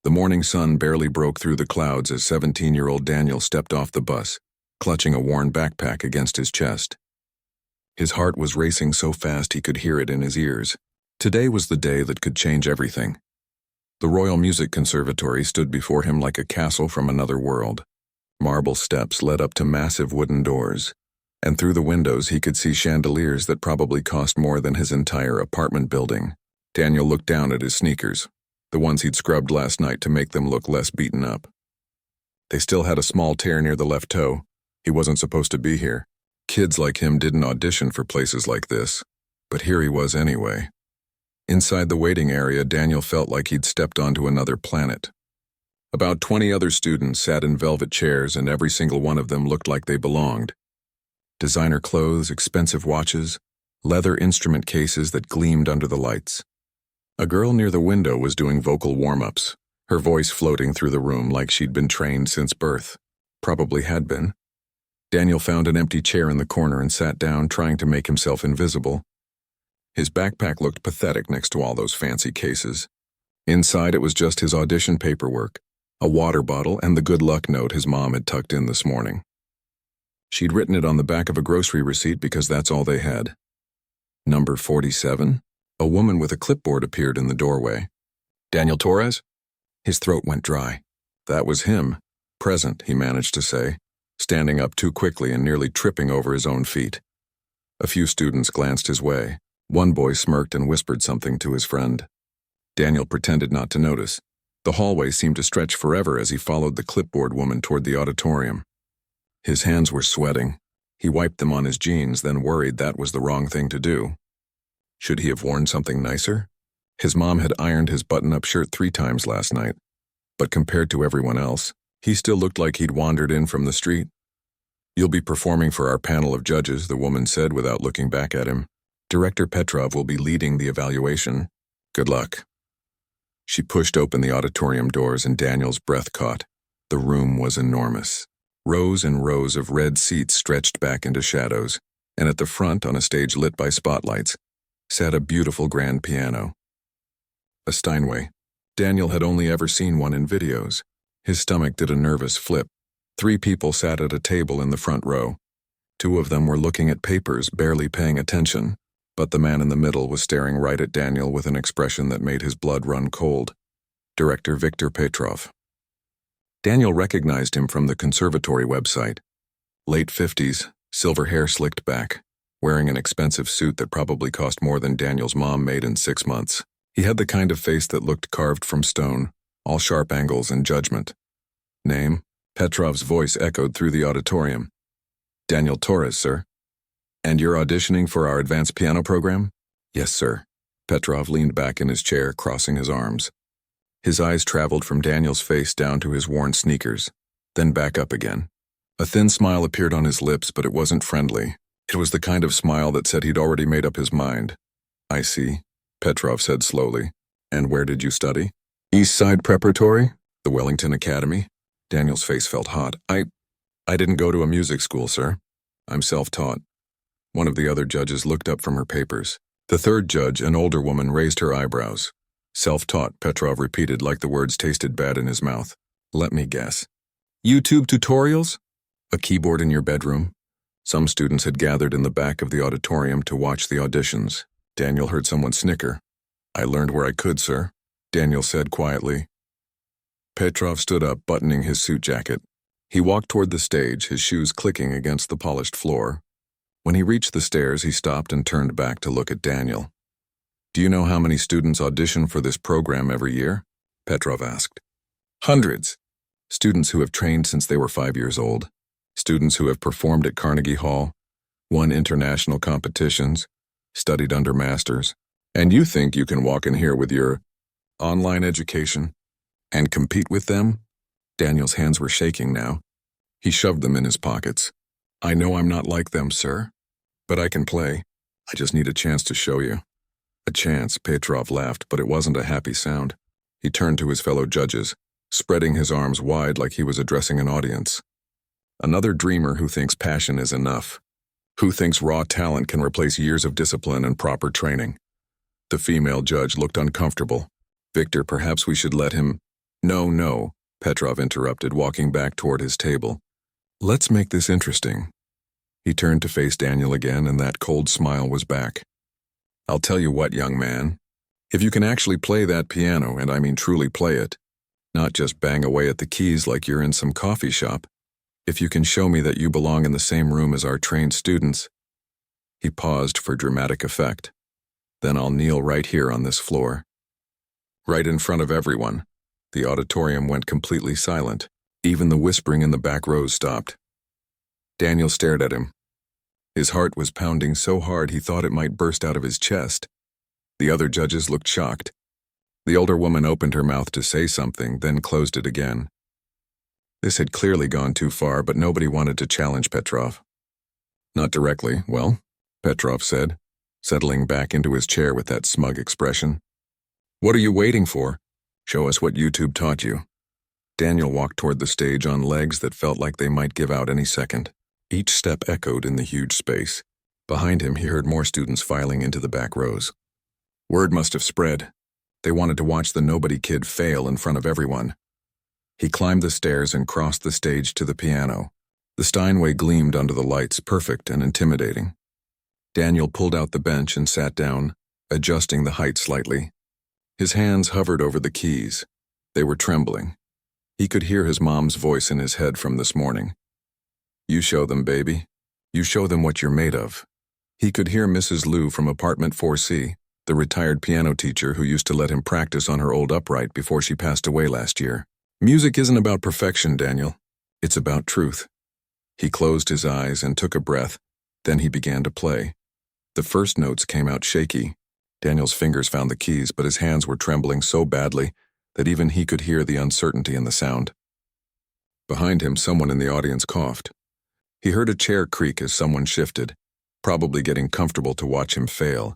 The morning sun barely broke through the clouds as 17-year-old Daniel stepped off the bus, clutching a worn backpack against his chest. His heart was racing so fast he could hear it in his ears. Today was the day that could change everything. The Royal Music Conservatory stood before him like a castle from another world. Marble steps led up to massive wooden doors, and through the windows he could see chandeliers that probably cost more than his entire apartment building. Daniel looked down at his sneakers, the ones he'd scrubbed last night to make them look less beaten up. They still had a small tear near the left toe. He wasn't supposed to be here. Kids like him didn't audition for places like this, but here he was anyway. Inside the waiting area, Daniel felt like he'd stepped onto another planet. About 20 other students sat in velvet chairs, and every single one of them looked like they belonged. Designer clothes, expensive watches, leather instrument cases that gleamed under the lights. A girl near the window was doing vocal warm-ups, her voice floating through the room like she'd been trained since birth. Probably had been. Daniel found an empty chair in the corner and sat down, trying to make himself invisible. His backpack looked pathetic next to all those fancy cases. Inside, it was just his audition paperwork, a water bottle, and the good luck note his mom had tucked in this morning. She'd written it on the back of a grocery receipt because that's all they had. Number 47? A woman with a clipboard appeared in the doorway. Daniel Torres? His throat went dry. That was him. Present, he managed to say, standing up too quickly and nearly tripping over his own feet. A few students glanced his way. One boy smirked and whispered something to his friend. Daniel pretended not to notice. The hallway seemed to stretch forever as he followed the clipboard woman toward the auditorium. His hands were sweating. He wiped them on his jeans, then worried that was the wrong thing to do. Should he have worn something nicer? His mom had ironed his button-up shirt 3 times last night, but compared to everyone else, he still looked like he'd wandered in from the street. "You'll be performing for our panel of judges," the woman said without looking back at him. "Director Petrov will be leading the evaluation. Good luck." She pushed open the auditorium doors and Daniel's breath caught. The room was enormous. Rows and rows of red seats stretched back into shadows, and at the front, on a stage lit by spotlights, sat a beautiful grand piano. A Steinway. Daniel had only ever seen one in videos. His stomach did a nervous flip. 3 people sat at a table in the front row. 2 of them were looking at papers, barely paying attention, but the man in the middle was staring right at Daniel with an expression that made his blood run cold. Director Viktor Petrov. Daniel recognized him from the conservatory website. Late 50s, silver hair slicked back, wearing an expensive suit that probably cost more than Daniel's mom made in 6 months. He had the kind of face that looked carved from stone, all sharp angles and judgment. Name? Petrov's voice echoed through the auditorium. "Daniel Torres, sir." "And you're auditioning for our advanced piano program?" "Yes, sir." Petrov leaned back in his chair, crossing his arms. His eyes traveled from Daniel's face down to his worn sneakers, then back up again. A thin smile appeared on his lips, but it wasn't friendly. It was the kind of smile that said he'd already made up his mind. "I see," Petrov said slowly. "And where did you study?" "East Side Preparatory, the Wellington Academy." Daniel's face felt hot. I didn't go to a music school, sir. I'm self-taught." One of the other judges looked up from her papers. The third judge, an older woman, raised her eyebrows. "Self-taught," Petrov repeated like the words tasted bad in his mouth. "Let me guess. YouTube tutorials? A keyboard in your bedroom?" Some students had gathered in the back of the auditorium to watch the auditions. Daniel heard someone snicker. "I learned where I could, sir," Daniel said quietly. Petrov stood up, buttoning his suit jacket. He walked toward the stage, his shoes clicking against the polished floor. When he reached the stairs, he stopped and turned back to look at Daniel. "Do you know how many students audition for this program every year?" Petrov asked. "Hundreds. Students who have trained since they were 5 years old. Students who have performed at Carnegie Hall, won international competitions, studied under masters. And you think you can walk in here with your online education and compete with them?" Daniel's hands were shaking now. He shoved them in his pockets. "I know I'm not like them, sir, but I can play. I just need a chance to show you." "A chance," Petrov laughed, but it wasn't a happy sound. He turned to his fellow judges, spreading his arms wide like he was addressing an audience. "Another dreamer who thinks passion is enough, who thinks raw talent can replace years of discipline and proper training." The female judge looked uncomfortable. "Victor, perhaps we should let him..." No, no, Petrov interrupted, walking back toward his table. Let's make this interesting. He turned to face Daniel again, and that cold smile was back. I'll tell you what, young man. If you can actually play that piano, and I mean truly play it, not just bang away at the keys like you're in some coffee shop, if you can show me that you belong in the same room as our trained students. He paused for dramatic effect. Then I'll kneel right here on this floor. Right in front of everyone. The auditorium went completely silent. Even the whispering in the back rows stopped. Daniel stared at him. His heart was pounding so hard he thought it might burst out of his chest. The other judges looked shocked. The older woman opened her mouth to say something, then closed it again. This had clearly gone too far, but nobody wanted to challenge Petrov. Not directly, well, Petrov said, settling back into his chair with that smug expression. What are you waiting for? Show us what YouTube taught you. Daniel walked toward the stage on legs that felt like they might give out any second. Each step echoed in the huge space. Behind him, he heard more students filing into the back rows. Word must have spread. They wanted to watch the nobody kid fail in front of everyone. He climbed the stairs and crossed the stage to the piano. The Steinway gleamed under the lights, perfect and intimidating. Daniel pulled out the bench and sat down, adjusting the height slightly. His hands hovered over the keys. They were trembling. He could hear his mom's voice in his head from this morning. You show them, baby. You show them what you're made of. He could hear Mrs. Liu from apartment 4C, the retired piano teacher who used to let him practice on her old upright before she passed away last year. Music isn't about perfection, Daniel. It's about truth. He closed his eyes and took a breath. Then he began to play. The first notes came out shaky. Daniel's fingers found the keys, but his hands were trembling so badly that even he could hear the uncertainty in the sound. Behind him, someone in the audience coughed. He heard a chair creak as someone shifted, probably getting comfortable to watch him fail.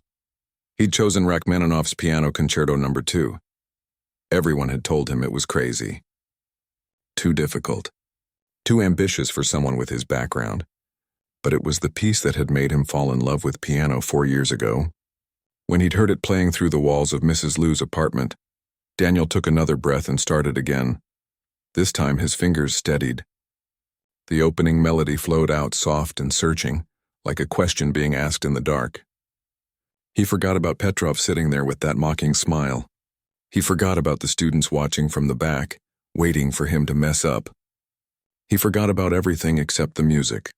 He'd chosen Rachmaninoff's Piano Concerto No. 2. Everyone had told him it was crazy. Too difficult. Too ambitious for someone with his background. But it was the piece that had made him fall in love with piano 4 years ago. When he'd heard it playing through the walls of Mrs. Liu's apartment, Daniel took another breath and started again. This time his fingers steadied. The opening melody flowed out soft and searching, like a question being asked in the dark. He forgot about Petrov sitting there with that mocking smile. He forgot about the students watching from the back, waiting for him to mess up. He forgot about everything except the music.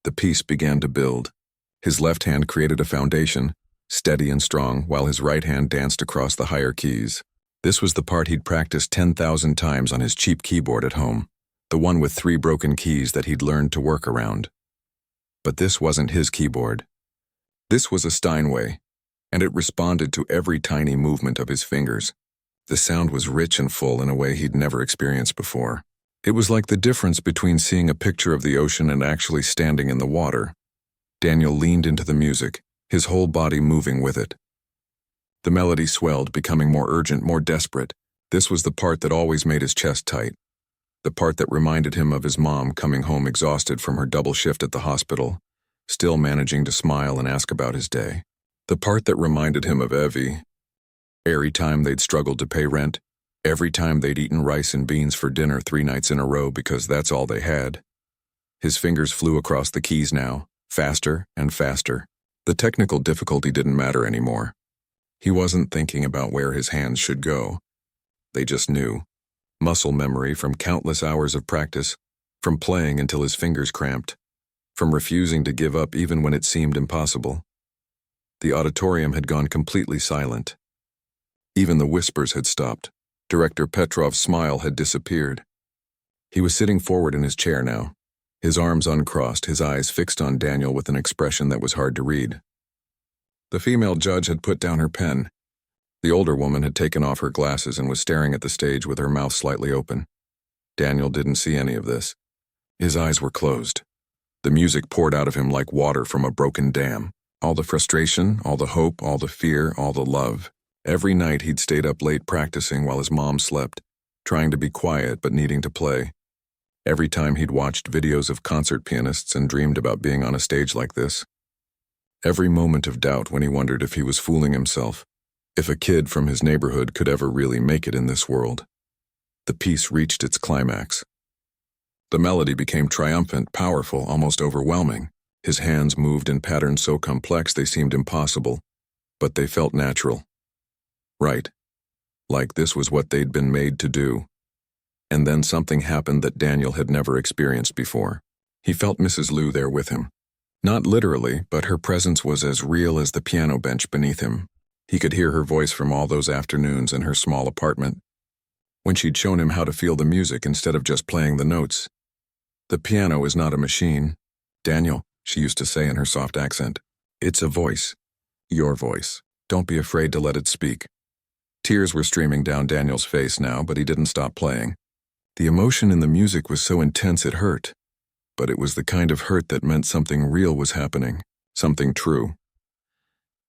The piece began to build. His left hand created a foundation, steady and strong, while his right hand danced across the higher keys. This was the part he'd practiced 10,000 times on his cheap keyboard at home, the one with 3 broken keys that he'd learned to work around. But this wasn't his keyboard. This was a Steinway, and it responded to every tiny movement of his fingers. The sound was rich and full in a way he'd never experienced before. It was like the difference between seeing a picture of the ocean and actually standing in the water. Daniel leaned into the music, his whole body moving with it. The melody swelled, becoming more urgent, more desperate. This was the part that always made his chest tight. The part that reminded him of his mom coming home exhausted from her double shift at the hospital, still managing to smile and ask about his day. The part that reminded him of Evie. Every time they'd struggled to pay rent, every time they'd eaten rice and beans for dinner 3 nights in a row because that's all they had. His fingers flew across the keys now, faster and faster. The technical difficulty didn't matter anymore. He wasn't thinking about where his hands should go. They just knew. Muscle memory from countless hours of practice, from playing until his fingers cramped, from refusing to give up even when it seemed impossible. The auditorium had gone completely silent. Even the whispers had stopped. Director Petrov's smile had disappeared. He was sitting forward in his chair now, his arms uncrossed, his eyes fixed on Daniel with an expression that was hard to read. The female judge had put down her pen. The older woman had taken off her glasses and was staring at the stage with her mouth slightly open. Daniel didn't see any of this. His eyes were closed. The music poured out of him like water from a broken dam. All the frustration, all the hope, all the fear, all the love. Every night he'd stayed up late practicing while his mom slept, trying to be quiet but needing to play. Every time he'd watched videos of concert pianists and dreamed about being on a stage like this. Every moment of doubt when he wondered if he was fooling himself, if a kid from his neighborhood could ever really make it in this world. The piece reached its climax. The melody became triumphant, powerful, almost overwhelming. His hands moved in patterns so complex they seemed impossible, but they felt natural. Right. Like this was what they'd been made to do. And then something happened that Daniel had never experienced before. He felt Mrs. Liu there with him. Not literally, but her presence was as real as the piano bench beneath him. He could hear her voice from all those afternoons in her small apartment, when she'd shown him how to feel the music instead of just playing the notes. "The piano is not a machine, Daniel," she used to say in her soft accent. "It's a voice. Your voice. Don't be afraid to let it speak." Tears were streaming down Daniel's face now, but he didn't stop playing. The emotion in the music was so intense it hurt, but it was the kind of hurt that meant something real was happening, something true.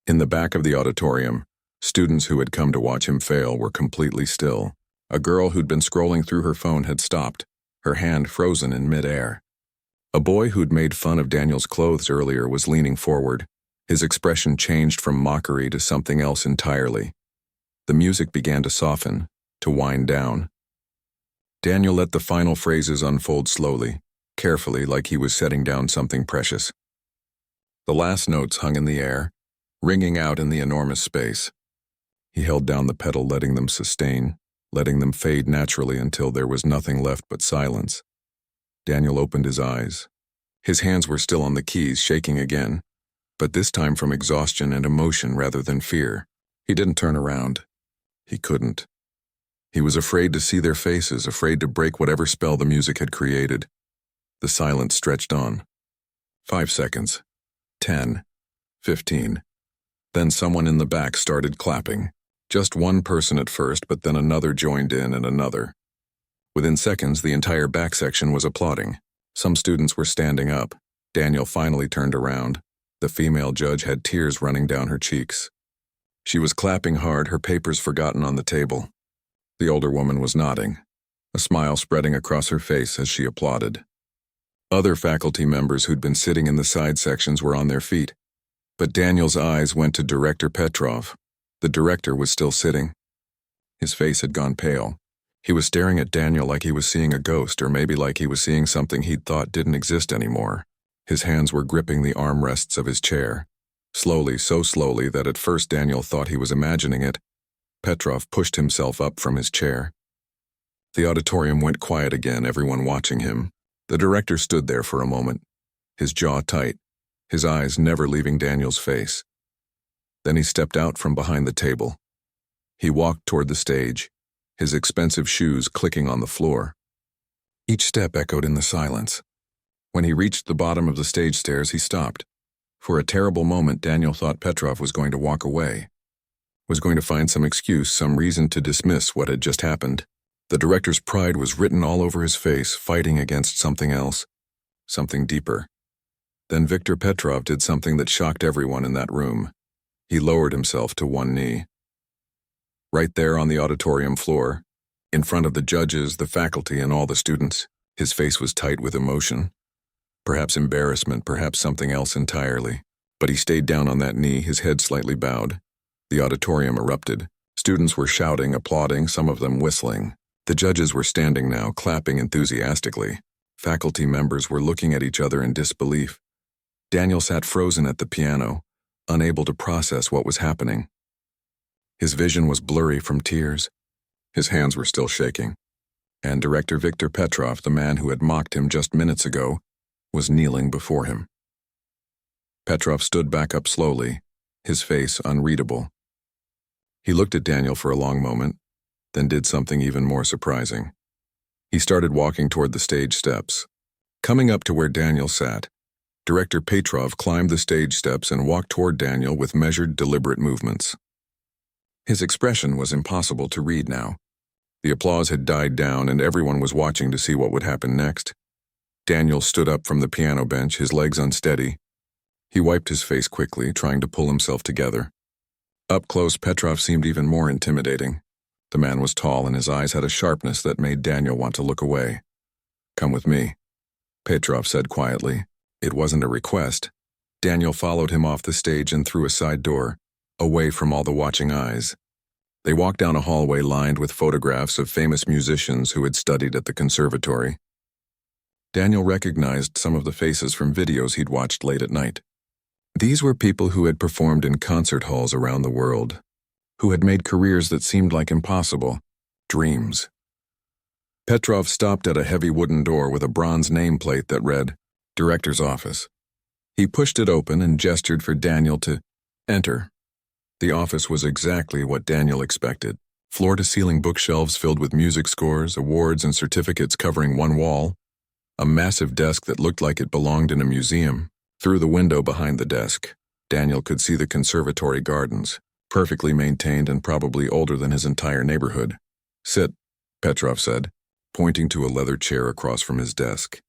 In the back of the auditorium, students who had come to watch him fail were completely still. A girl who'd been scrolling through her phone had stopped, her hand frozen in midair. A boy who'd made fun of Daniel's clothes earlier was leaning forward. His expression changed from mockery to something else entirely. The music began to soften, to wind down. Daniel let the final phrases unfold slowly, carefully, like he was setting down something precious. The last notes hung in the air, ringing out in the enormous space. He held down the pedal, letting them sustain, letting them fade naturally until there was nothing left but silence. Daniel opened his eyes. His hands were still on the keys, shaking again, but this time from exhaustion and emotion rather than fear. He didn't turn around. He couldn't. He was afraid to see their faces, afraid to break whatever spell the music had created. The silence stretched on. 5 seconds. 10. 15. Then someone in the back started clapping. Just one person at first, but then another joined in and another. Within seconds, the entire back section was applauding. Some students were standing up. Daniel finally turned around. The female judge had tears running down her cheeks. She was clapping hard, her papers forgotten on the table. The older woman was nodding, a smile spreading across her face as she applauded. Other faculty members who'd been sitting in the side sections were on their feet, but Daniel's eyes went to Director Petrov. The director was still sitting. His face had gone pale. He was staring at Daniel like he was seeing a ghost, or maybe like he was seeing something he'd thought didn't exist anymore. His hands were gripping the armrests of his chair. Slowly, so slowly that at first Daniel thought he was imagining it, Petrov pushed himself up from his chair. The auditorium went quiet again, everyone watching him. The director stood there for a moment, his jaw tight, his eyes never leaving Daniel's face. Then he stepped out from behind the table. He walked toward the stage, his expensive shoes clicking on the floor. Each step echoed in the silence. When he reached the bottom of the stage stairs, he stopped. For a terrible moment, Daniel thought Petrov was going to walk away, was going to find some excuse, some reason to dismiss what had just happened. The director's pride was written all over his face, fighting against something else, something deeper. Then Viktor Petrov did something that shocked everyone in that room. He lowered himself to one knee. Right there on the auditorium floor, in front of the judges, the faculty, and all the students, his face was tight with emotion. Perhaps embarrassment, perhaps something else entirely. But he stayed down on that knee, his head slightly bowed. The auditorium erupted. Students were shouting, applauding, some of them whistling. The judges were standing now, clapping enthusiastically. Faculty members were looking at each other in disbelief. Daniel sat frozen at the piano, unable to process what was happening. His vision was blurry from tears. His hands were still shaking. And Director Viktor Petrov, the man who had mocked him just minutes ago, was kneeling before him. Petrov stood back up slowly, his face unreadable. He looked at Daniel for a long moment, then did something even more surprising. He started walking toward the stage steps. Coming up to where Daniel sat, Director Petrov climbed the stage steps and walked toward Daniel with measured, deliberate movements. His expression was impossible to read now. The applause had died down and everyone was watching to see what would happen next. Daniel stood up from the piano bench, his legs unsteady. He wiped his face quickly, trying to pull himself together. Up close, Petrov seemed even more intimidating. The man was tall and his eyes had a sharpness that made Daniel want to look away. "Come with me," Petrov said quietly. It wasn't a request. Daniel followed him off the stage and through a side door, away from all the watching eyes. They walked down a hallway lined with photographs of famous musicians who had studied at the conservatory. Daniel recognized some of the faces from videos he'd watched late at night. These were people who had performed in concert halls around the world, who had made careers that seemed like impossible, dreams. Petrov stopped at a heavy wooden door with a bronze nameplate that read, Director's Office. He pushed it open and gestured for Daniel to enter. The office was exactly what Daniel expected. Floor-to-ceiling bookshelves filled with music scores, awards, and certificates covering one wall. A massive desk that looked like it belonged in a museum. Through the window behind the desk, Daniel could see the conservatory gardens, perfectly maintained and probably older than his entire neighborhood. Sit, Petrov said, pointing to a leather chair across from his desk.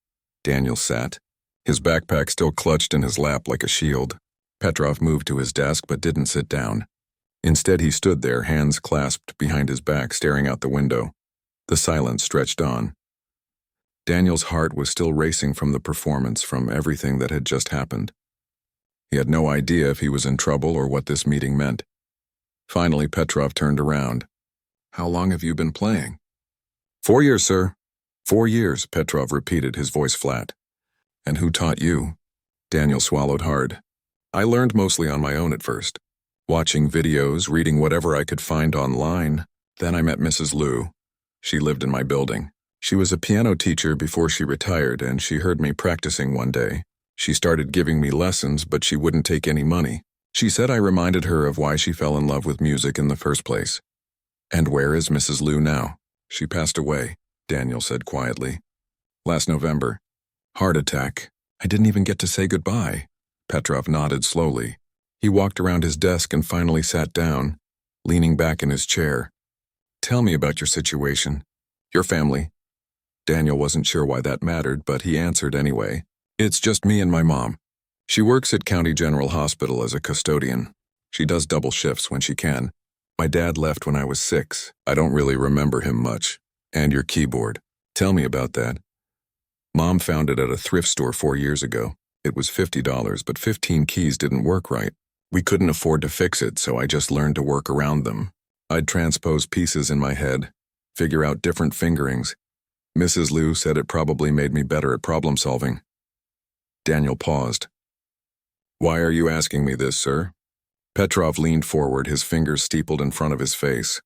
Daniel sat, his backpack still clutched in his lap like a shield. Petrov moved to his desk but didn't sit down. Instead, he stood there, hands clasped behind his back, staring out the window. The silence stretched on. Daniel's heart was still racing from the performance, from everything that had just happened. He had no idea if he was in trouble or what this meeting meant. Finally, Petrov turned around. How long have you been playing? 4 years, sir. 4 years, Petrov repeated, his voice flat. And who taught you? Daniel swallowed hard. I learned mostly on my own at first, watching videos, reading whatever I could find online. Then I met Mrs. Liu. She lived in my building. She was a piano teacher before she retired, and she heard me practicing one day. She started giving me lessons, but she wouldn't take any money. She said I reminded her of why she fell in love with music in the first place. And where is Mrs. Liu now? She passed away, Daniel said quietly. Last November. Heart attack. I didn't even get to say goodbye. Petrov nodded slowly. He walked around his desk and finally sat down, leaning back in his chair. Tell me about your situation. Your family. Daniel wasn't sure why that mattered, but he answered anyway. It's just me and my mom. She works at County General Hospital as a custodian. She does double shifts when she can. My dad left when I was 6. I don't really remember him much. And your keyboard. Tell me about that. Mom found it at a thrift store 4 years ago. It was $50, but 15 keys didn't work right. We couldn't afford to fix it, so I just learned to work around them. I'd transpose pieces in my head, figure out different fingerings. Mrs. Liu said it probably made me better at problem solving. Daniel paused. Why are you asking me this, sir? Petrov leaned forward, his fingers steepled in front of his face.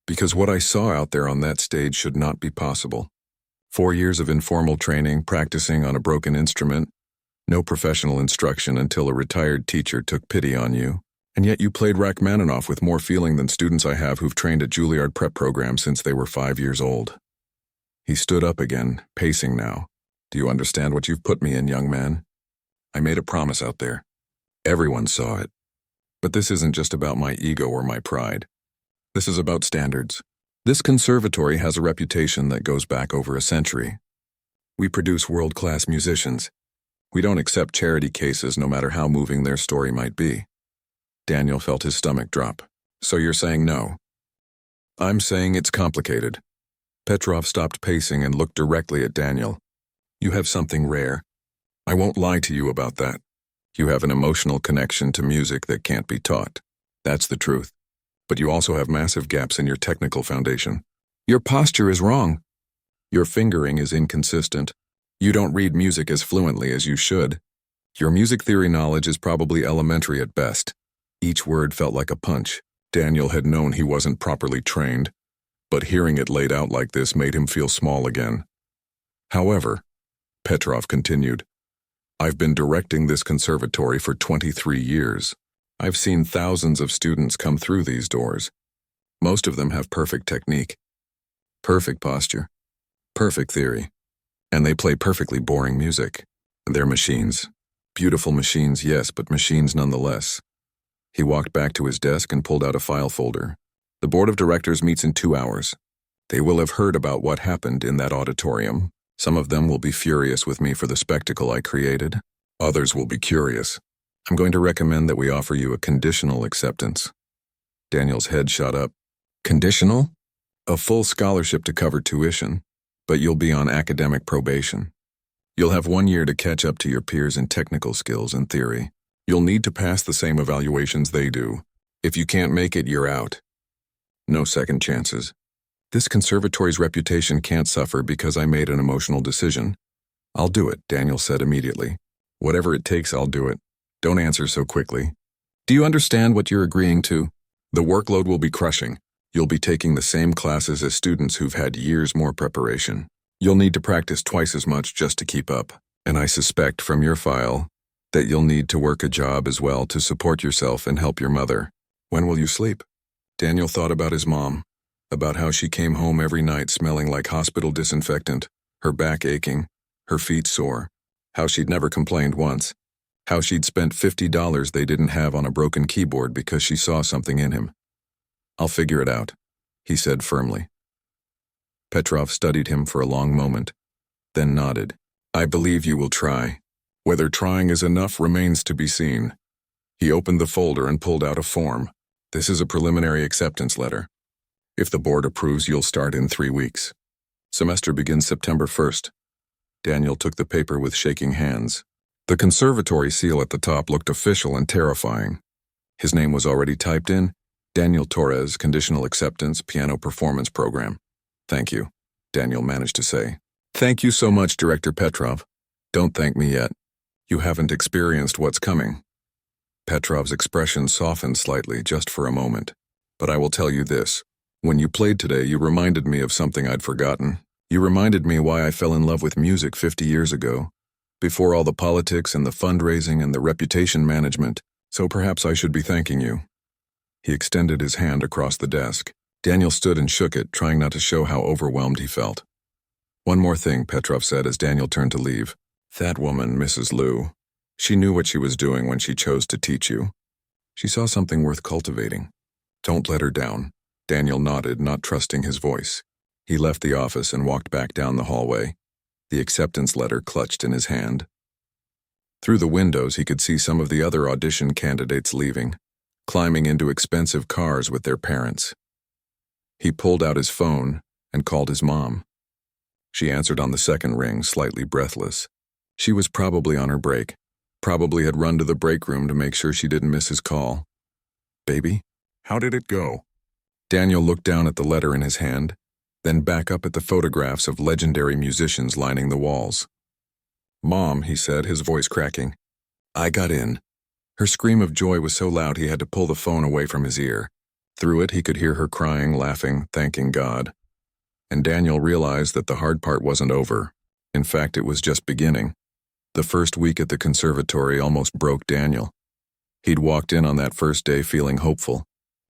Because what I saw out there on that stage should not be possible. 4 years of informal training, practicing on a broken instrument, no professional instruction until a retired teacher took pity on you, and yet you played Rachmaninoff with more feeling than students I have who've trained at Juilliard prep program since they were 5 years old. He stood up again, pacing now. Do you understand what you've put me in, young man? I made a promise out there. Everyone saw it. But this isn't just about my ego or my pride. This is about standards. This conservatory has a reputation that goes back over a century. We produce world-class musicians. We don't accept charity cases no matter how moving their story might be. Daniel felt his stomach drop. So you're saying no? I'm saying it's complicated. Petrov stopped pacing and looked directly at Daniel. You have something rare. I won't lie to you about that. You have an emotional connection to music that can't be taught. That's the truth. But you also have massive gaps in your technical foundation. Your posture is wrong. Your fingering is inconsistent. You don't read music as fluently as you should. Your music theory knowledge is probably elementary at best. Each word felt like a punch. Daniel had known he wasn't properly trained, but hearing it laid out like this made him feel small again. However, Petrov continued, I've been directing this conservatory for 23 years. I've seen thousands of students come through these doors. Most of them have perfect technique, perfect posture, perfect theory, and they play perfectly boring music. They're machines. Beautiful machines, yes, but machines nonetheless. He walked back to his desk and pulled out a file folder. The board of directors meets in 2 hours. They will have heard about what happened in that auditorium. Some of them will be furious with me for the spectacle I created. Others will be curious. I'm going to recommend that we offer you a conditional acceptance. Daniel's head shot up. Conditional? A full scholarship to cover tuition, but you'll be on academic probation. You'll have 1 year to catch up to your peers in technical skills and theory. You'll need to pass the same evaluations they do. If you can't make it, you're out. No second chances. This conservatory's reputation can't suffer because I made an emotional decision. I'll do it, Daniel said immediately. Whatever it takes, I'll do it. Don't answer so quickly. Do you understand what you're agreeing to? The workload will be crushing. You'll be taking the same classes as students who've had years more preparation. You'll need to practice twice as much just to keep up. And I suspect from your file that you'll need to work a job as well to support yourself and help your mother. When will you sleep? Daniel thought about his mom, about how she came home every night smelling like hospital disinfectant, her back aching, her feet sore, how she'd never complained once, how she'd spent $50 they didn't have on a broken keyboard because she saw something in him. I'll figure it out, he said firmly. Petrov studied him for a long moment, then nodded. I believe you will try. Whether trying is enough remains to be seen. He opened the folder and pulled out a form. This is a preliminary acceptance letter. If the board approves, you'll start in 3 weeks. Semester begins September 1st. Daniel took the paper with shaking hands. The conservatory seal at the top looked official and terrifying. His name was already typed in. Daniel Torres, Conditional Acceptance, Piano Performance Program. Thank you, Daniel managed to say. Thank you so much, Director Petrov. Don't thank me yet. You haven't experienced what's coming. Petrov's expression softened slightly just for a moment. But I will tell you this. When you played today, you reminded me of something I'd forgotten. You reminded me why I fell in love with music 50 years ago, before all the politics and the fundraising and the reputation management, so perhaps I should be thanking you. He extended his hand across the desk. Daniel stood and shook it, trying not to show how overwhelmed he felt. One more thing, Petrov said as Daniel turned to leave. That woman, Mrs. Liu, she knew what she was doing when she chose to teach you. She saw something worth cultivating. Don't let her down. Daniel nodded, not trusting his voice. He left the office and walked back down the hallway, the acceptance letter clutched in his hand. Through the windows, he could see some of the other audition candidates leaving, climbing into expensive cars with their parents. He pulled out his phone and called his mom. She answered on the second ring, slightly breathless. She was probably on her break, probably had run to the break room to make sure she didn't miss his call. Baby, how did it go? Daniel looked down at the letter in his hand, then back up at the photographs of legendary musicians lining the walls. Mom, he said, his voice cracking. I got in. Her scream of joy was so loud he had to pull the phone away from his ear. Through it, he could hear her crying, laughing, thanking God. And Daniel realized that the hard part wasn't over. In fact, it was just beginning. The first week at the conservatory almost broke Daniel. He'd walked in on that first day feeling hopeful,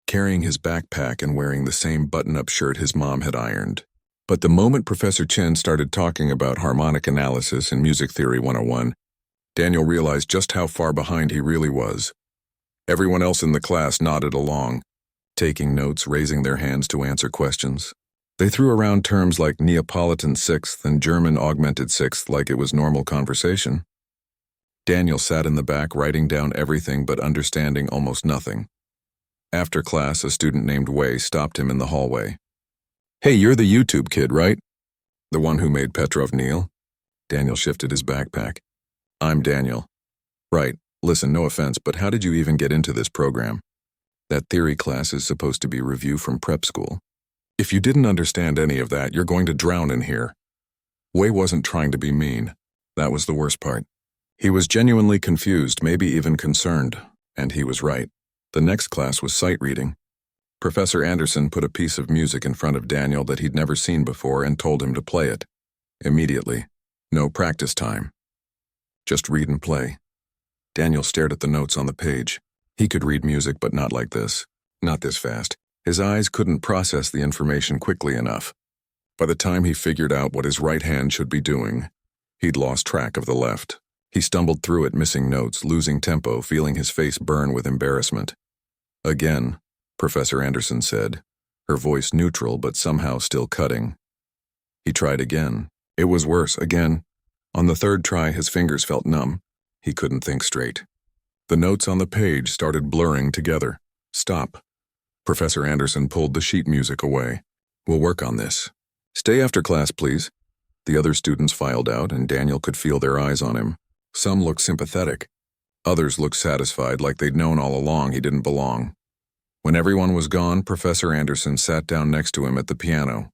carrying his backpack and wearing the same button-up shirt his mom had ironed. But the moment Professor Chen started talking about harmonic analysis and music theory 101, Daniel realized just how far behind he really was. Everyone else in the class nodded along, taking notes, raising their hands to answer questions. They threw around terms like Neapolitan sixth and German augmented sixth like it was normal conversation. Daniel sat in the back writing down everything but understanding almost nothing. After class, a student named Wei stopped him in the hallway. Hey, you're the YouTube kid, right? The one who made Petrov kneel? Daniel shifted his backpack. I'm Daniel. Right, listen, no offense, but how did you even get into this program? That theory class is supposed to be review from prep school. If you didn't understand any of that, you're going to drown in here. Wei wasn't trying to be mean. That was the worst part. He was genuinely confused, maybe even concerned, and he was right. The next class was sight reading. Professor Anderson put a piece of music in front of Daniel that he'd never seen before and told him to play it. Immediately. No practice time. Just read and play. Daniel stared at the notes on the page. He could read music, but not like this. Not this fast. His eyes couldn't process the information quickly enough. By the time he figured out what his right hand should be doing, he'd lost track of the left. He stumbled through it, missing notes, losing tempo, feeling his face burn with embarrassment. Again, Professor Anderson said, her voice neutral but somehow still cutting. He tried again. It was worse, again. On the third try, his fingers felt numb. He couldn't think straight. The notes on the page started blurring together. Stop. Professor Anderson pulled the sheet music away. We'll work on this. Stay after class, please. The other students filed out, and Daniel could feel their eyes on him. Some looked sympathetic. Others looked satisfied, like they'd known all along he didn't belong. When everyone was gone, Professor Anderson sat down next to him at the piano.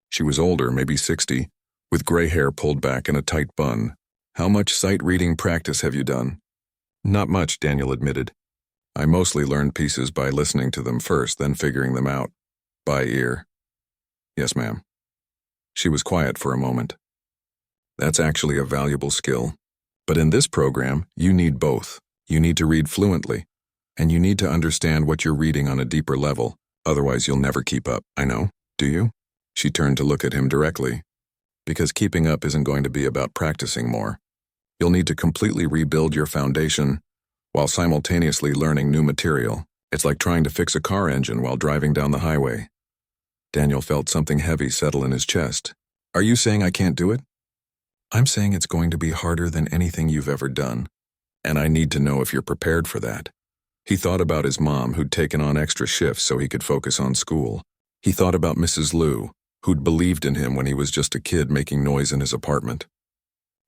She was older, maybe 60, with gray hair pulled back in a tight bun. "How much sight-reading practice have you done?" "Not much," Daniel admitted. "I mostly learned pieces by listening to them first, then figuring them out. By ear." "Yes, ma'am." She was quiet for a moment. "That's actually a valuable skill. But in this program, you need both. You need to read fluently, and you need to understand what you're reading on a deeper level. Otherwise, you'll never keep up." "I know. Do you?" She turned to look at him directly. "Because keeping up isn't going to be about practicing more. You'll need to completely rebuild your foundation while simultaneously learning new material. It's like trying to fix a car engine while driving down the highway." Daniel felt something heavy settle in his chest. "Are you saying I can't do it?" "I'm saying it's going to be harder than anything you've ever done, and I need to know if you're prepared for that." He thought about his mom, who'd taken on extra shifts so he could focus on school. He thought about Mrs. Liu, who'd believed in him when he was just a kid making noise in his apartment.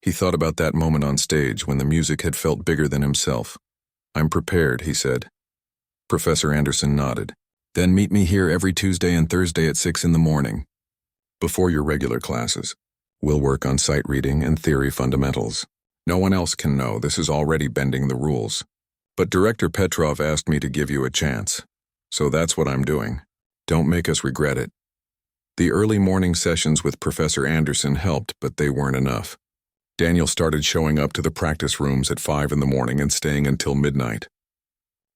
He thought about that moment on stage when the music had felt bigger than himself. "I'm prepared," he said. Professor Anderson nodded. "Then meet me here every Tuesday and Thursday at 6 in the morning. Before your regular classes. We'll work on sight reading and theory fundamentals. No one else can know, this is already bending the rules. But Director Petrov asked me to give you a chance. So that's what I'm doing. Don't make us regret it." The early morning sessions with Professor Anderson helped, but they weren't enough. Daniel started showing up to the practice rooms at 5 in the morning and staying until midnight.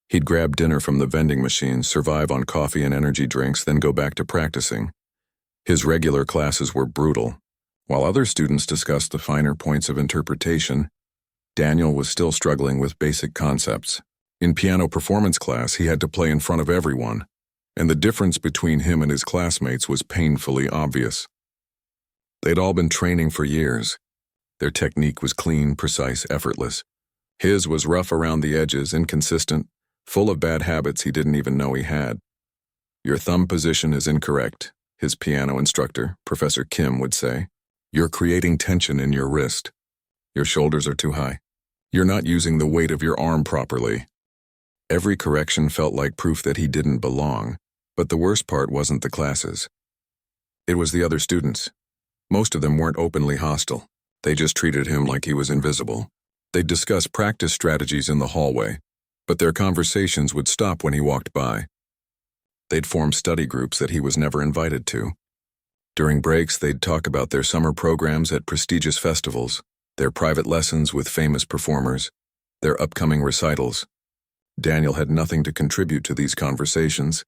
He'd grab dinner from the vending machines, survive on coffee and energy drinks, then go back to practicing. His regular classes were brutal. While other students discussed the finer points of interpretation, Daniel was still struggling with basic concepts. In piano performance class, he had to play in front of everyone, and the difference between him and his classmates was painfully obvious. They'd all been training for years. Their technique was clean, precise, effortless. His was rough around the edges, inconsistent, full of bad habits he didn't even know he had. "Your thumb position is incorrect," his piano instructor, Professor Kim, would say. "You're creating tension in your wrist. Your shoulders are too high. You're not using the weight of your arm properly." Every correction felt like proof that he didn't belong, but the worst part wasn't the classes. It was the other students. Most of them weren't openly hostile. They just treated him like he was invisible. They'd discuss practice strategies in the hallway, but their conversations would stop when he walked by. They'd form study groups that he was never invited to. During breaks, they'd talk about their summer programs at prestigious festivals, their private lessons with famous performers, their upcoming recitals. Daniel had nothing to contribute to these conversations.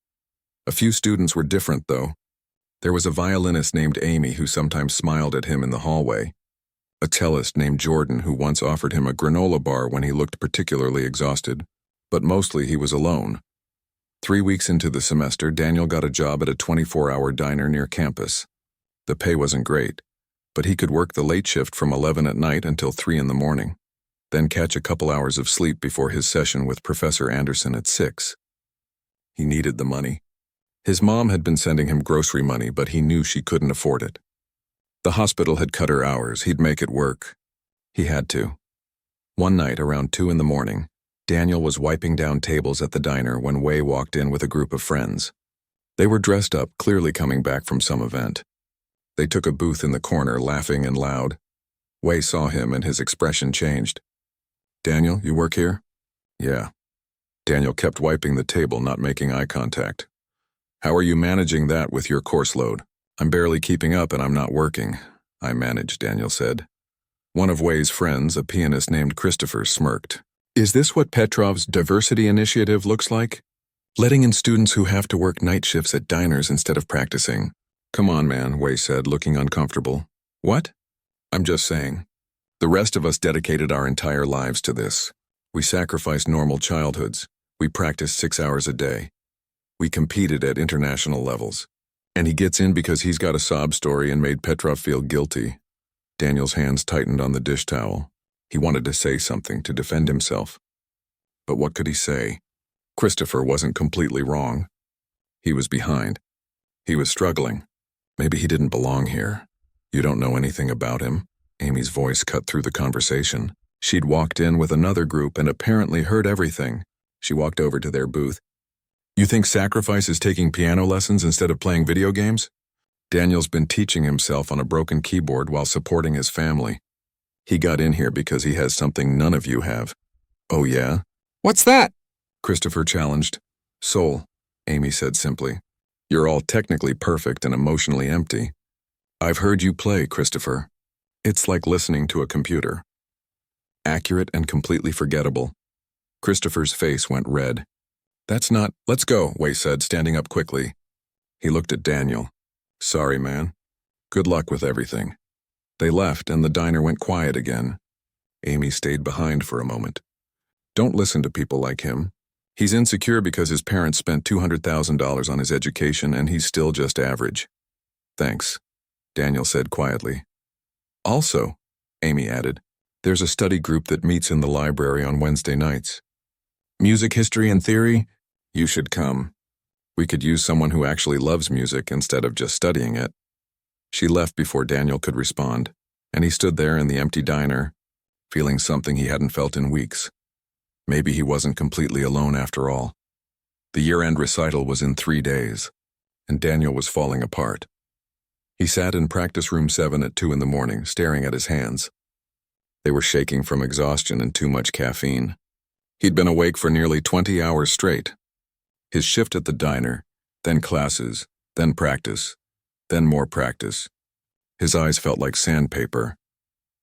A few students were different, though. There was a violinist named Amy who sometimes smiled at him in the hallway, a cellist named Jordan who once offered him a granola bar when he looked particularly exhausted, but mostly he was alone. 3 weeks into the semester, Daniel got a job at a 24-hour diner near campus. The pay wasn't great, but he could work the late shift from 11 at night until 3 in the morning, then catch a couple hours of sleep before his session with Professor Anderson at 6. He needed the money. His mom had been sending him grocery money, but he knew she couldn't afford it. The hospital had cut her hours. He'd make it work. He had to. One night, around 2 in the morning, Daniel was wiping down tables at the diner when Wei walked in with a group of friends. They were dressed up, clearly coming back from some event. They took a booth in the corner, laughing and loud. Wei saw him and his expression changed. "Daniel, you work here?" "Yeah." Daniel kept wiping the table, not making eye contact. "How are you managing that with your course load?" "I'm barely keeping up and I'm not working." "I manage," Daniel said. One of Wei's friends, a pianist named Christopher, smirked. "Is this what Petrov's diversity initiative looks like? Letting in students who have to work night shifts at diners instead of practicing?" "Come on, man," Wei said, looking uncomfortable. "What?" "I'm just saying. The rest of us dedicated our entire lives to this. We sacrificed normal childhoods. We practiced 6 hours a day. We competed at international levels. And he gets in because he's got a sob story and made Petrov feel guilty." Daniel's hands tightened on the dish towel. He wanted to say something to defend himself. But what could he say? Christopher wasn't completely wrong. He was behind. He was struggling. Maybe he didn't belong here. "You don't know anything about him?" Amy's voice cut through the conversation. She'd walked in with another group and apparently heard everything. She walked over to their booth. You think sacrifice is taking piano lessons instead of playing video games? Daniel's been teaching himself on a broken keyboard while supporting his family. He got in here because he has something none of you have. Oh yeah? What's that? Christopher challenged. Soul, Amy said simply. You're all technically perfect and emotionally empty. I've heard you play, Christopher. It's like listening to a computer. Accurate and completely forgettable. Christopher's face went red. That's not— Let's go, Wei said, standing up quickly. He looked at Daniel. Sorry, man. Good luck with everything. They left and the diner went quiet again. Amy stayed behind for a moment. Don't listen to people like him. He's insecure because his parents spent $200,000 on his education and he's still just average. Thanks, Daniel said quietly. Also, Amy added, there's a study group that meets in the library on Wednesday nights. Music history and theory? You should come. We could use someone who actually loves music instead of just studying it. She left before Daniel could respond, and he stood there in the empty diner, feeling something he hadn't felt in weeks. Maybe he wasn't completely alone after all. The year-end recital was in 3 days, and Daniel was falling apart. He sat in practice room 7 at 2 in the morning, staring at his hands. They were shaking from exhaustion and too much caffeine. He'd been awake for nearly 20 hours straight. His shift at the diner, then classes, then practice, then more practice. His eyes felt like sandpaper.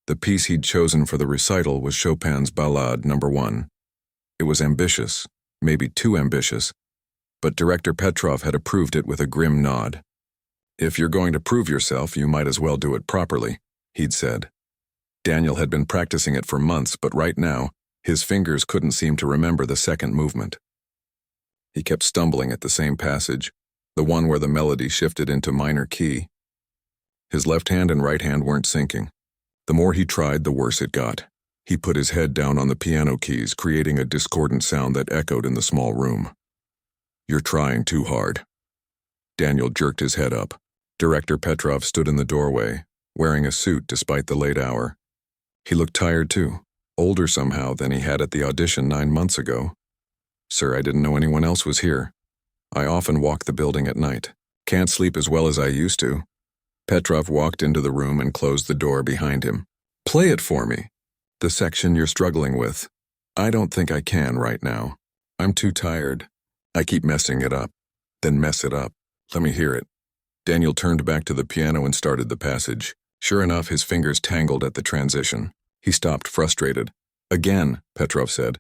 The piece he'd chosen for the recital was Chopin's Ballade No. 1. It was ambitious, maybe too ambitious, but Director Petrov had approved it with a grim nod. If you're going to prove yourself, you might as well do it properly, he'd said. Daniel had been practicing it for months, but right now, his fingers couldn't seem to remember the second movement. He kept stumbling at the same passage, the one where the melody shifted into minor key. His left hand and right hand weren't syncing. The more he tried, the worse it got. He put his head down on the piano keys, creating a discordant sound that echoed in the small room. You're trying too hard. Daniel jerked his head up. Director Petrov stood in the doorway, wearing a suit despite the late hour. He looked tired too, older somehow than he had at the audition 9 months ago. Sir, I didn't know anyone else was here. I often walk the building at night. Can't sleep as well as I used to. Petrov walked into the room and closed the door behind him. Play it for me. The section you're struggling with. I don't think I can right now. I'm too tired. I keep messing it up. Then mess it up. Let me hear it. Daniel turned back to the piano and started the passage. Sure enough, his fingers tangled at the transition. He stopped, frustrated. Again, Petrov said.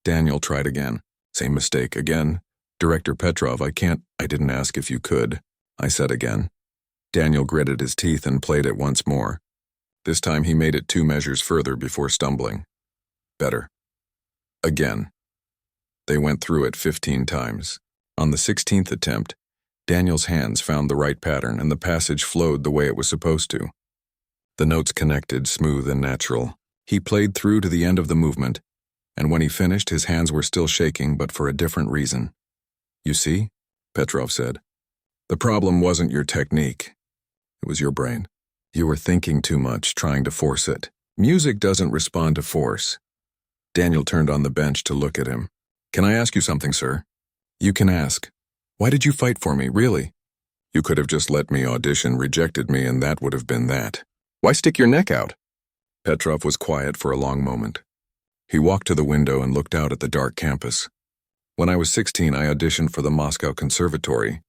Daniel tried again. Same mistake again. Director Petrov, I didn't ask if you could. I said again. Daniel gritted his teeth and played it once more. This time he made it 2 measures further before stumbling. Better. Again. They went through it 15 times. On the 16th attempt, Daniel's hands found the right pattern and the passage flowed the way it was supposed to. The notes connected, smooth and natural. He played through to the end of the movement, and when he finished, his hands were still shaking, but for a different reason. You see, Petrov said, the problem wasn't your technique. It was your brain. You were thinking too much, trying to force it. Music doesn't respond to force. Daniel turned on the bench to look at him. Can I ask you something, sir? You can ask. Why did you fight for me, really? You could have just let me audition, rejected me, and that would have been that. Why stick your neck out? Petrov was quiet for a long moment. He walked to the window and looked out at the dark campus. When I was 16, I auditioned for the Moscow Conservatory.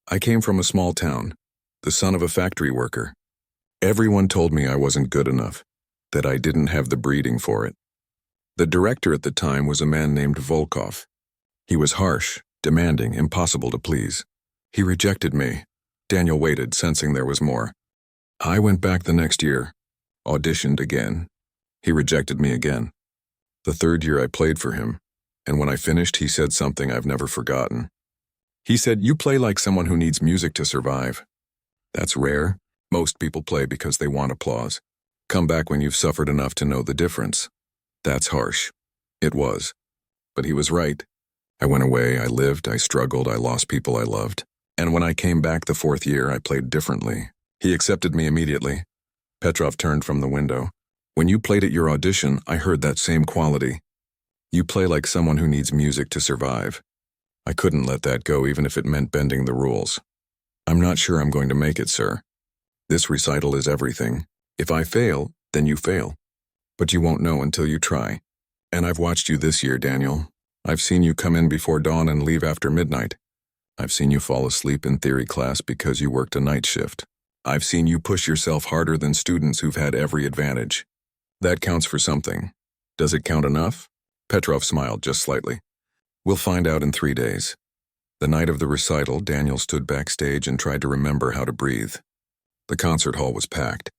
I came from a small town, the son of a factory worker. Everyone told me I wasn't good enough, that I didn't have the breeding for it. The director at the time was a man named Volkov. He was harsh, demanding, impossible to please. He rejected me. Daniel waited, sensing there was more. I went back the next year, auditioned again. He rejected me again. The 3rd year I played for him, and when I finished, he said something I've never forgotten. He said, "You play like someone who needs music to survive. That's rare. Most people play because they want applause. Come back when you've suffered enough to know the difference." That's harsh. It was. But he was right. I went away, I lived, I struggled, I lost people I loved. And when I came back the 4th year, I played differently. He accepted me immediately. Petrov turned from the window. When you played at your audition, I heard that same quality. You play like someone who needs music to survive. I couldn't let that go even if it meant bending the rules. I'm not sure I'm going to make it, sir. This recital is everything. If I fail, then you fail. But you won't know until you try. And I've watched you this year, Daniel. I've seen you come in before dawn and leave after midnight. I've seen you fall asleep in theory class because you worked a night shift. I've seen you push yourself harder than students who've had every advantage. That counts for something. Does it count enough? Petrov smiled just slightly. We'll find out in 3 days. The night of the recital, Daniel stood backstage and tried to remember how to breathe. The concert hall was packed.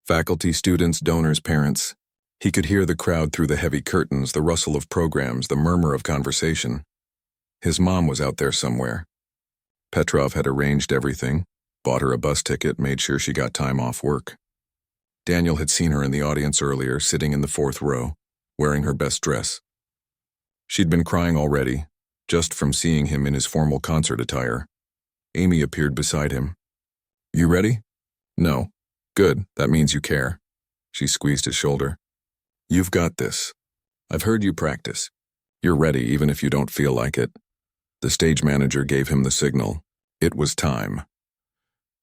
Faculty, students, donors, parents. He could hear the crowd through the heavy curtains, the rustle of programs, the murmur of conversation. His mom was out there somewhere. Petrov had arranged everything, bought her a bus ticket, made sure she got time off work. Daniel had seen her in the audience earlier, sitting in the 4th row, wearing her best dress. She'd been crying already, just from seeing him in his formal concert attire. Amy appeared beside him. You ready? No. Good, that means you care. She squeezed his shoulder. You've got this. I've heard you practice. You're ready even if you don't feel like it. The stage manager gave him the signal. It was time.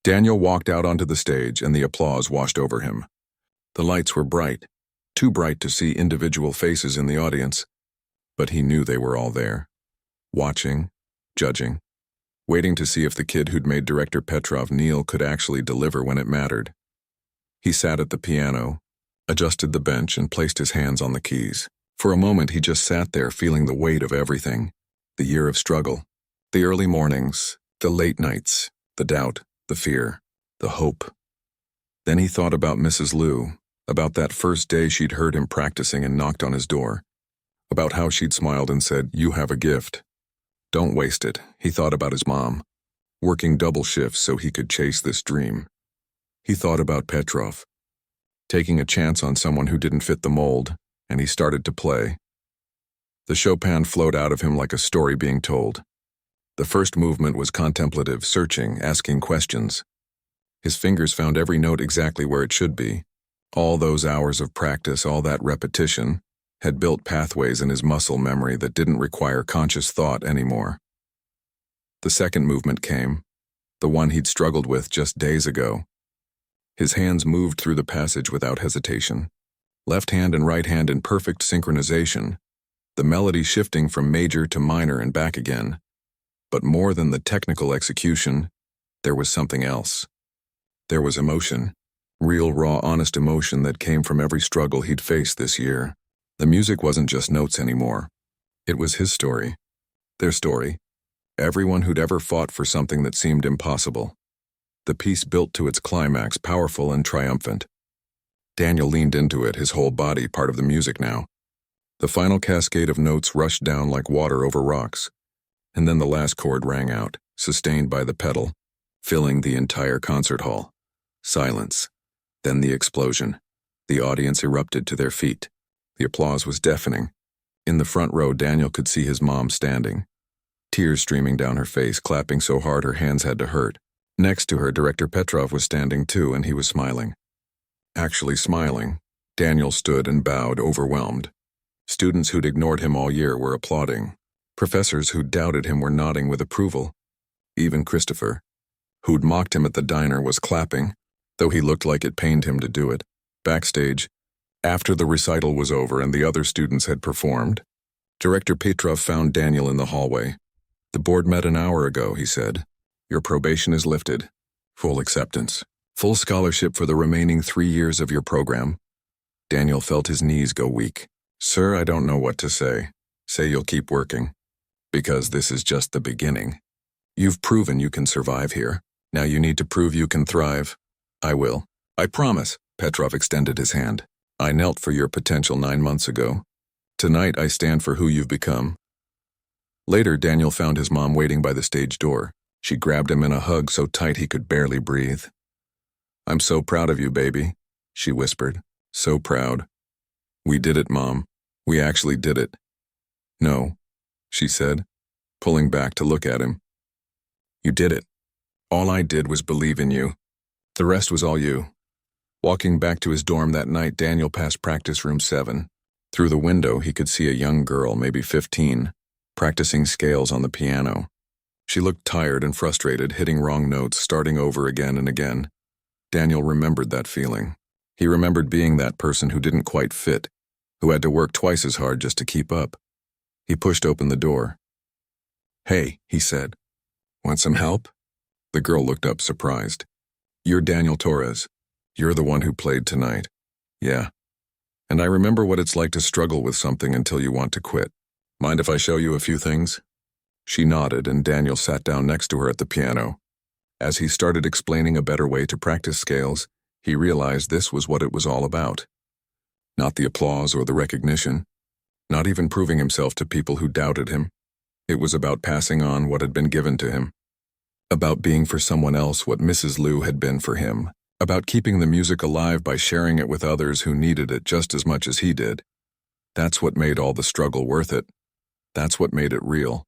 Daniel walked out onto the stage and the applause washed over him. The lights were bright, too bright to see individual faces in the audience, but he knew they were all there, watching, judging, waiting to see if the kid who'd made Director Petrov kneel could actually deliver when it mattered. He sat at the piano, adjusted the bench, and placed his hands on the keys. For a moment, he just sat there feeling the weight of everything. The year of struggle, the early mornings, the late nights, the doubt, the fear, the hope. Then he thought about Mrs. Liu, about that first day she'd heard him practicing and knocked on his door, about how she'd smiled and said, "You have a gift. Don't waste it." He thought about his mom, working double shifts so he could chase this dream. He thought about Petrov, taking a chance on someone who didn't fit the mold, and he started to play. The Chopin flowed out of him like a story being told. The first movement was contemplative, searching, asking questions. His fingers found every note exactly where it should be. All those hours of practice, all that repetition, had built pathways in his muscle memory that didn't require conscious thought anymore. The second movement came, the one he'd struggled with just days ago. His hands moved through the passage without hesitation, left hand and right hand in perfect synchronization, the melody shifting from major to minor and back again. But more than the technical execution, there was something else. There was emotion, real, raw, honest emotion that came from every struggle he'd faced this year. The music wasn't just notes anymore. It was his story, their story, everyone who'd ever fought for something that seemed impossible. The piece built to its climax, powerful and triumphant. Daniel leaned into it, his whole body part of the music now. The final cascade of notes rushed down like water over rocks, and then the last chord rang out, sustained by the pedal, filling the entire concert hall. Silence. Then the explosion. The audience erupted to their feet. The applause was deafening. In the front row, Daniel could see his mom standing, tears streaming down her face, clapping so hard her hands had to hurt. Next to her, Director Petrov was standing too, and he was smiling. Actually smiling. Daniel stood and bowed, overwhelmed. Students who'd ignored him all year were applauding. Professors who'd doubted him were nodding with approval. Even Christopher, who'd mocked him at the diner, was clapping, though he looked like it pained him to do it. Backstage, after the recital was over and the other students had performed, Director Petrov found Daniel in the hallway. "The board met an hour ago," he said. "Your probation is lifted. Full acceptance. Full scholarship for the remaining 3 years of your program." Daniel felt his knees go weak. "Sir, I don't know what to say. Say you'll keep working. Because this is just the beginning. You've proven you can survive here. Now you need to prove you can thrive." "I will. I promise." Petrov extended his hand. "I knelt for your potential 9 months ago. Tonight I stand for who you've become." Later, Daniel found his mom waiting by the stage door. She grabbed him in a hug so tight he could barely breathe. "I'm so proud of you, baby," she whispered. "So proud." "We did it, Mom. We actually did it." "No," she said, pulling back to look at him. "You did it. All I did was believe in you. The rest was all you." Walking back to his dorm that night, Daniel passed practice room 7. Through the window, he could see a young girl, maybe 15, practicing scales on the piano. She looked tired and frustrated, hitting wrong notes, starting over again and again. Daniel remembered that feeling. He remembered being that person who didn't quite fit, who had to work twice as hard just to keep up. He pushed open the door. "Hey," he said. "Want some help?" The girl looked up, surprised. "You're Daniel Torres. You're the one who played tonight." "Yeah. And I remember what it's like to struggle with something until you want to quit. Mind if I show you a few things?" She nodded, and Daniel sat down next to her at the piano. As he started explaining a better way to practice scales, he realized this was what it was all about. Not the applause or the recognition, not even proving himself to people who doubted him. It was about passing on what had been given to him. About being for someone else what Mrs. Liu had been for him. About keeping the music alive by sharing it with others who needed it just as much as he did. That's what made all the struggle worth it. That's what made it real.